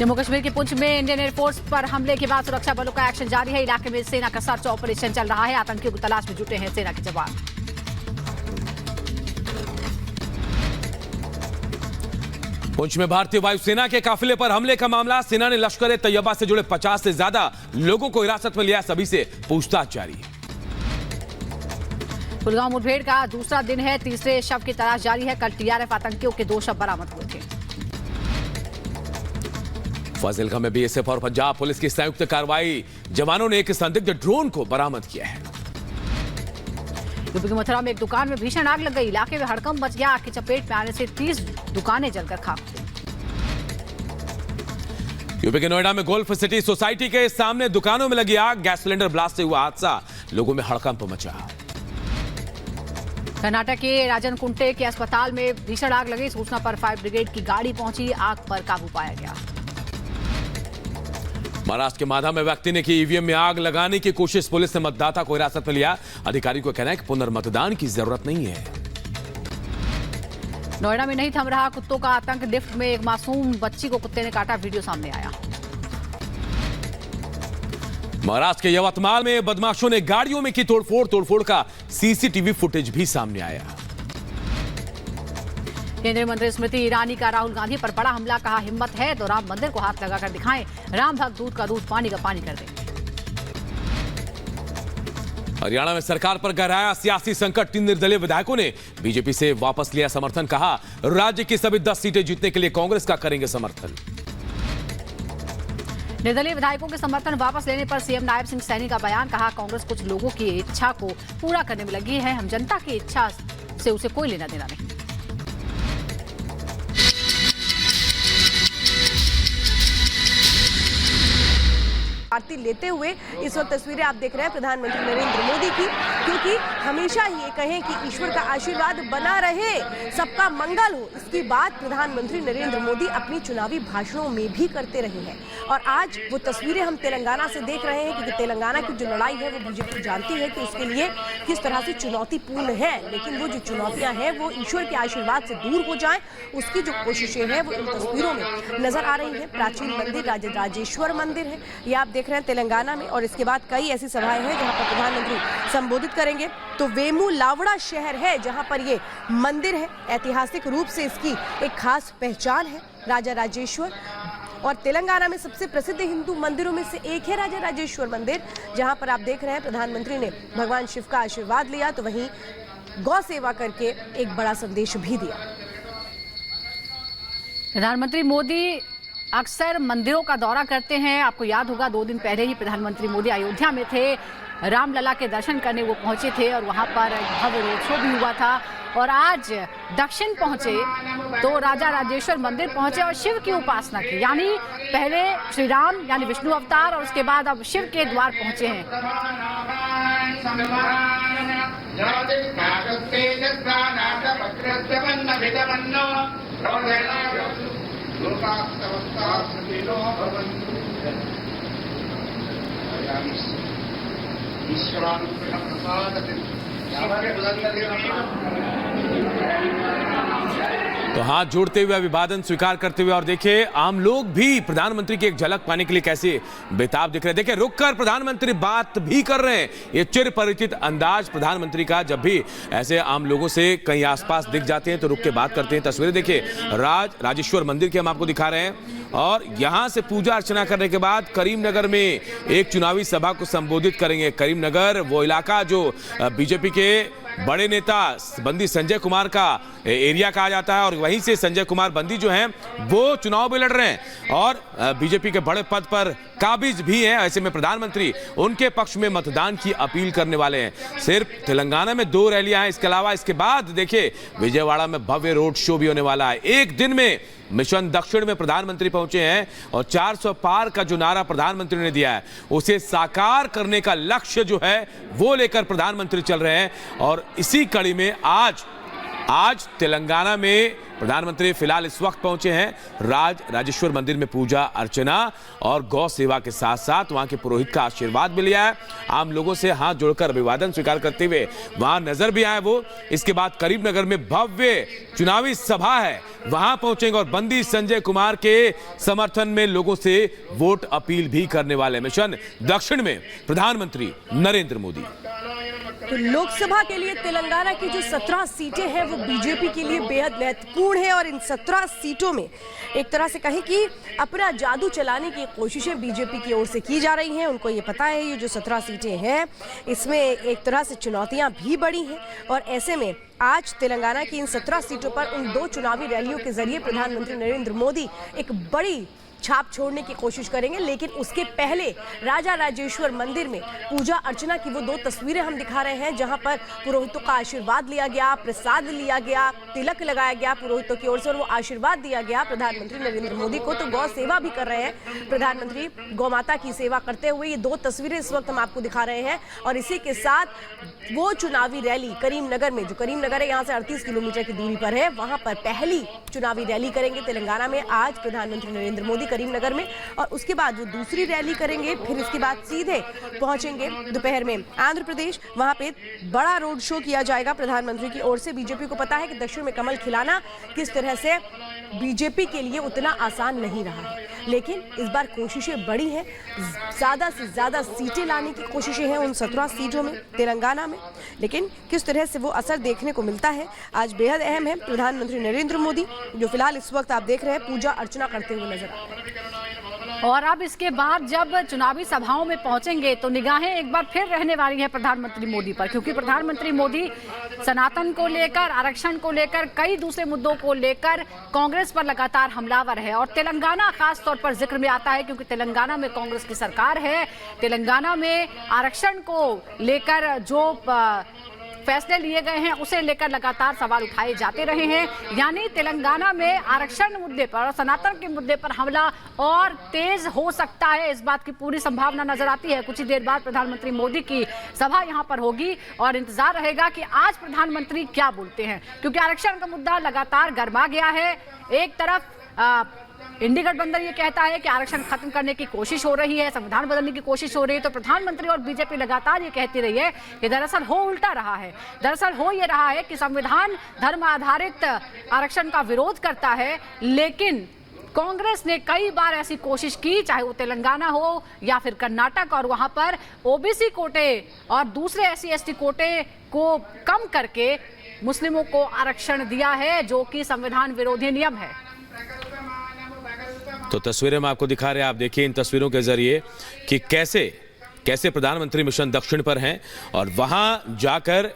जम्मू कश्मीर के पुंछ में Indian air force पर हमले के बाद सुरक्षा बलों का एक्शन जारी है। इलाके में सेना का सर्च ऑपरेशन चल रहा है। आतंकियों की तलाश में जुटे हैं सेना के जवान। पुंछ में भारतीय वायुसेना के काफिले पर हमले का मामला। सेना ने लश्कर ए तैयबा से जुड़े 50 से ज्यादा लोगों को हिरासत में लिया। सभी से पूछताछ जारी। कुलगांव मुठभेड़ का दूसरा दिन है। तीसरे शव की तलाश जारी है। कल टीआरएफ आतंकियों के 2 शव बरामद हुए थे। फाजिलका में बीएसएफ और पंजाब पुलिस की संयुक्त कार्रवाई। जवानों ने एक संदिग्ध ड्रोन को बरामद किया है। यूपी के मथुरा में एक दुकान में भीषण आग लग गई। इलाके में हड़कंप मच गया। आग की चपेट में आने से 30 दुकानें जलकर खाक हो गईं। यूपी के नोएडा में गोल्फ सिटी सोसाइटी के सामने दुकानों में लगी आग। गैस सिलेंडर ब्लास्ट से हुआ हादसा। लोगों में हड़कंप मचा। कर्नाटक के राजन कुंटे के अस्पताल में भीषण आग लगी। सूचना पर फायर ब्रिगेड की गाड़ी पहुंची। आग पर काबू पाया गया। महाराष्ट्र के माधा में व्यक्ति ने की ईवीएम में आग लगाने की कोशिश। पुलिस ने मतदाता को हिरासत में लिया। अधिकारी को कहना है कि पुनर्मतदान की जरूरत नहीं है। नोएडा में नहीं थम रहा कुत्तों का आतंक। लिफ्ट में एक मासूम बच्ची को कुत्ते ने काटा। वीडियो सामने आया। महाराष्ट्र के यवतमाल में बदमाशों ने गाड़ियों में की तोड़फोड़। तोड़फोड़ का सीसीटीवी फुटेज भी सामने आया। केंद्रीय मंत्री स्मृति ईरानी का राहुल गांधी पर बड़ा हमला। कहा हिम्मत है तो राम मंदिर को हाथ लगाकर दिखाएं। राम भक्त दूध का दूध पानी का पानी कर देंगे। हरियाणा में सरकार पर गहराया सियासी संकट। 3 निर्दलीय विधायकों ने बीजेपी से वापस लिया समर्थन। कहा राज्य की सभी 10 सीटें जीतने के लिए कांग्रेस का करेंगे समर्थन। निर्दलीय विधायकों के समर्थन वापस लेने पर सीएम नायब सिंह सैनी का बयान। कहा कांग्रेस कुछ लोगों की इच्छा को पूरा करने में लगी है। हम जनता की इच्छा से उसे कोई लेना देना नहीं। आरती लेते हुए इस वक्त तस्वीरें आप देख रहे हैं प्रधानमंत्री नरेंद्र मोदी की, क्योंकि हमेशा ये कहें कि ईश्वर का आशीर्वाद बना रहे, सबका मंगल हो, इसकी बात प्रधानमंत्री नरेंद्र मोदी अपनी चुनावी भाषणों में भी करते रहे हैं। और आज वो तस्वीरें हम तेलंगाना से देख रहे हैं, क्योंकि तेलंगाना की जो लड़ाई है वो बीजेपी जानती है कि उसके लिए किस तरह से चुनौतीपूर्ण है। लेकिन वो जो चुनौतियां हैं वो ईश्वर के आशीर्वाद से दूर हो जाएं, उसकी जो कोशिशें हैं वो इन तस्वीरों में नजर आ रही है। प्राचीन मंदिर राजराजेश्वर मंदिर है, ये आप देख रहे हैं तेलंगाना में। और इसके बाद कई ऐसी सभाएं हैं जहां पर प्रधानमंत्री संबोधित करेंगे। तो वेमुलावड़ा शहर है जहां पर ये मंदिर है। ऐतिहासिक रूप से इसकी एक खास पहचान है राजा राजेश्वर। और तेलंगाना में सबसे प्रसिद्ध हिंदू मंदिरों में से एक है राजा राजेश्वर मंदिर, जहां पर आप देख रहे हैं प्रधानमंत्री ने भगवान शिव का आशीर्वाद लिया, तो वहीं गौ सेवा करके एक बड़ा संदेश भी दिया। प्रधानमंत्री मोदी अक्सर मंदिरों का दौरा करते हैं। आपको याद होगा 2 दिन पहले ही प्रधानमंत्री मोदी अयोध्या में थे। रामलला के दर्शन करने वो पहुंचे थे और वहां पर भव्य रोड शो भी हुआ था। और आज दक्षिण पहुंचे तो राजा राजेश्वर मंदिर पहुंचे और शिव की उपासना की। यानी पहले श्री राम यानी विष्णु अवतार और उसके बाद अब शिव के द्वार पहुंचे हैं। तो हाथ जोड़ते हुए अभिवादन स्वीकार करते हुए और देखिए आम लोग भी प्रधानमंत्री की एक झलक पाने के लिए कैसे बेताब दिख रहे हैं। देखिए रुककर प्रधानमंत्री बात भी कर रहे हैं। ये चिर परिचित अंदाज प्रधानमंत्री का। जब भी ऐसे आम लोगों से कहीं आसपास दिख जाते हैं तो रुक के बात करते हैं। तस्वीरें देखिए राजेश्वर मंदिर की हम आपको दिखा रहे हैं। और यहां से पूजा अर्चना करने के बाद करीमनगर में एक चुनावी सभा को संबोधित करेंगे। करीमनगर वो इलाका जो बीजेपी के बड़े नेता बंदी संजय कुमार का एरिया कहा जाता है। और वहीं से संजय कुमार बंदी जो हैं वो चुनाव भी लड़ रहे हैं और बीजेपी के बड़े पद पर काबिज भी हैं। ऐसे में प्रधानमंत्री उनके पक्ष में मतदान की अपील करने वाले हैं। सिर्फ तेलंगाना में 2 रैलियां हैं। इसके अलावा इसके बाद देखिए विजयवाड़ा में भव्य रोड शो भी होने वाला है। एक दिन में मिशन दक्षिण में प्रधानमंत्री पहुंचे हैं और 400 पार का जो नारा प्रधानमंत्री ने दिया है उसे साकार करने का लक्ष्य जो है वो लेकर प्रधानमंत्री चल रहे हैं। और इसी कड़ी में आज तेलंगाना में प्रधानमंत्री फिलहाल इस वक्त पहुंचे हैं राज राजेश्वर मंदिर में पूजा अर्चना और गौ सेवा के साथ साथ वहां के पुरोहित का आशीर्वाद भी लिया है। आम लोगों से हाथ जोड़कर अभिवादन स्वीकार करते हुए वहां नजर भी आए वो। इसके बाद करीमनगर में भव्य चुनावी सभा है, वहां पहुंचेंगे और बंदी संजय कुमार के समर्थन में लोगों से वोट अपील भी करने वाले। मिशन दक्षिण में प्रधानमंत्री नरेंद्र मोदी। तो लोकसभा के लिए तेलंगाना की जो 17 सीटें हैं वो बीजेपी के लिए बेहद महत्वपूर्ण है और इन 17 सीटों में एक तरह से कहें कि अपना जादू चलाने की कोशिशें बीजेपी की ओर से की जा रही हैं। उनको ये पता है ये जो 17 सीटें हैं इसमें एक तरह से चुनौतियां भी बड़ी हैं और ऐसे में आज तेलंगाना की इन 17 सीटों पर उन 2 चुनावी रैलियों के जरिए प्रधानमंत्री नरेंद्र मोदी एक बड़ी छाप छोड़ने की कोशिश करेंगे। लेकिन उसके पहले राजा राजेश्वर मंदिर में पूजा अर्चना की वो 2 तस्वीरें हम दिखा रहे हैं जहां पर पुरोहितों का आशीर्वाद लिया गया, प्रसाद लिया गया, तिलक लगाया गया पुरोहितों की ओर से और वो आशीर्वाद दिया गया प्रधानमंत्री नरेंद्र मोदी को। तो गौ सेवा भी कर रहे हैं प्रधानमंत्री, गौ माता की सेवा करते हुए। ये 2 तस्वीरें इस वक्त हम आपको दिखा रहे हैं और इसी के साथ वो चुनावी रैली करीमनगर में, जो करीमनगर है यहाँ से 38 किलोमीटर की दूरी पर है, वहां पर पहली चुनावी रैली करेंगे तेलंगाना में आज प्रधानमंत्री नरेंद्र मोदी करीमनगर में और उसके बाद वो दूसरी रैली करेंगे। फिर इसके बाद सीधे पहुंचेंगे दोपहर में आंध्र प्रदेश, वहां पे बड़ा रोड शो किया जाएगा प्रधानमंत्री की ओर से। बीजेपी को पता है कि दक्षिण में कमल खिलाना किस तरह से बीजेपी के लिए उतना आसान नहीं रहा है, लेकिन इस बार कोशिशें बड़ी हैं, ज्यादा से ज्यादा सीटें लाने की कोशिशें हैं उन 17 सीटों में तेलंगाना में। लेकिन किस तरह से वो असर देखने को मिलता है आज बेहद अहम है। प्रधानमंत्री नरेंद्र मोदी जो फिलहाल इस वक्त आप देख रहे हैं पूजा अर्चना करते हुए नजर आ रहे हैं। और अब इसके बाद जब चुनावी सभाओं में पहुंचेंगे तो निगाहें एक बार फिर रहने वाली है प्रधानमंत्री मोदी पर, क्योंकि प्रधानमंत्री मोदी सनातन को लेकर, आरक्षण को लेकर, कई दूसरे मुद्दों को लेकर कांग्रेस पर लगातार हमलावर है और तेलंगाना खास तौर पर जिक्र में आता है क्योंकि तेलंगाना में कांग्रेस की सरकार है। तेलंगाना में आरक्षण को लेकर जो फैसले लिए गए हैं उसे लेकर लगातार सवाल उठाए जाते रहे हैं। यानी तेलंगाना में आरक्षण मुद्दे पर और सनातन के मुद्दे पर हमला और तेज हो सकता है, इस बात की पूरी संभावना नजर आती है। कुछ ही देर बाद प्रधानमंत्री मोदी की सभा यहां पर होगी और इंतजार रहेगा कि आज प्रधानमंत्री क्या बोलते हैं, क्योंकि आरक्षण का मुद्दा लगातार गर्मा गया है। एक तरफ इंडी गठबंधन ये कहता है कि आरक्षण खत्म करने की कोशिश हो रही है, संविधान बदलने की कोशिश हो रही है, तो प्रधानमंत्री और बीजेपी लगातार ये कहती रही है कि दरअसल हो उल्टा रहा है। दरअसल हो ये रहा है कि संविधान धर्म आधारित आरक्षण का विरोध करता है, लेकिन कांग्रेस ने कई बार ऐसी कोशिश की, चाहे वो तेलंगाना हो या फिर कर्नाटक, और वहां पर ओबीसी कोटे और दूसरे SC/ST कोटे को कम करके मुस्लिमों को आरक्षण दिया है, जो कि संविधान विरोधी नियम है। तो तस्वीरें हम आपको दिखा रहे हैं, आप देखिए इन तस्वीरों के जरिए कि कैसे प्रधानमंत्री मिशन दक्षिण पर हैं और वहां जाकर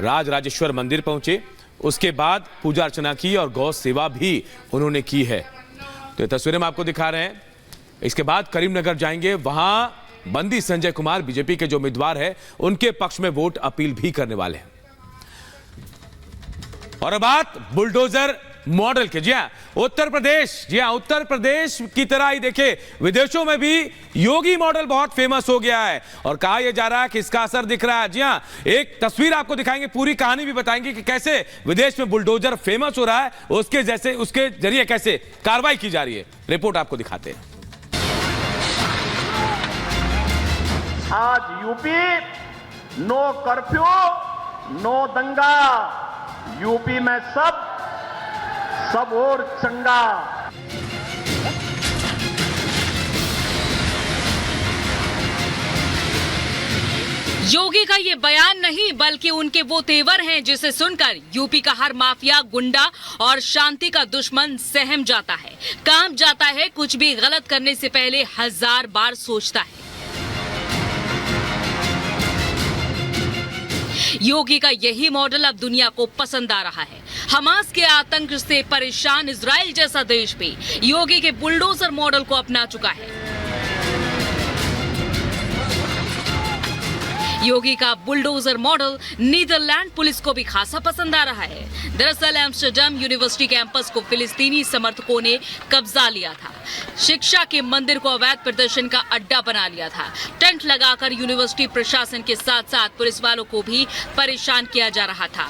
राज राजेश्वर मंदिर पहुंचे, उसके बाद पूजा अर्चना की और गौ सेवा भी उन्होंने की है। तो ये तस्वीरें हम आपको दिखा रहे हैं। इसके बाद करीमनगर जाएंगे, वहां बंदी संजय कुमार बीजेपी के जो उम्मीदवार है उनके पक्ष में वोट अपील भी करने वाले हैं। और बात बुलडोजर मॉडल के, जी हाँ उत्तर प्रदेश की तरह ही देखिए विदेशों में भी योगी मॉडल बहुत फेमस हो गया है और कहा यह जा रहा है कि इसका असर दिख रहा है। जी हाँ, एक तस्वीर आपको दिखाएंगे, पूरी कहानी भी बताएंगे कि कैसे विदेश में बुलडोजर फेमस हो रहा है, उसके जरिए कैसे कार्रवाई की जा रही है। रिपोर्ट आपको दिखाते हैं। आज यूपी नो कर्फ्यू, नो दंगा, यूपी में सब और चंगा। योगी का ये बयान नहीं बल्कि उनके वो तेवर हैं जिसे सुनकर यूपी का हर माफिया, गुंडा और शांति का दुश्मन सहम जाता है, कांप जाता है, कुछ भी गलत करने से पहले 1000 बार सोचता है। योगी का यही मॉडल अब दुनिया को पसंद आ रहा है। हमास के आतंक से परेशान इजराइल जैसा देश भी योगी के बुलडोजर मॉडल को अपना चुका है। योगी का बुलडोजर मॉडल नीदरलैंड पुलिस को भी खासा पसंद आ रहा है। दरअसल एम्स्टर्डम यूनिवर्सिटी कैंपस को फिलिस्तीनी समर्थकों ने कब्जा लिया था। शिक्षा के मंदिर को अवैध प्रदर्शन का अड्डा बना लिया था। टेंट लगाकर यूनिवर्सिटी प्रशासन के साथ साथ पुलिस वालों को भी परेशान किया जा रहा था।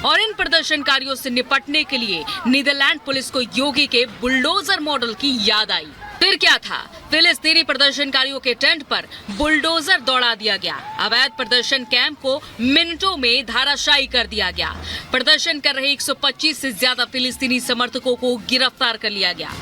और इन प्रदर्शनकारियों से निपटने के लिए नीदरलैंड पुलिस को योगी के बुलडोजर मॉडल की याद आई। फिर क्या था? फिलिस्तीनी प्रदर्शनकारियों के टेंट पर बुलडोजर दौड़ा दिया गया। अवैध प्रदर्शन कैंप को मिनटों में धाराशायी कर दिया गया। प्रदर्शन कर रहे 125 से ज्यादा फिलिस्तीनी समर्थकों को गिरफ्तार कर लिया गया।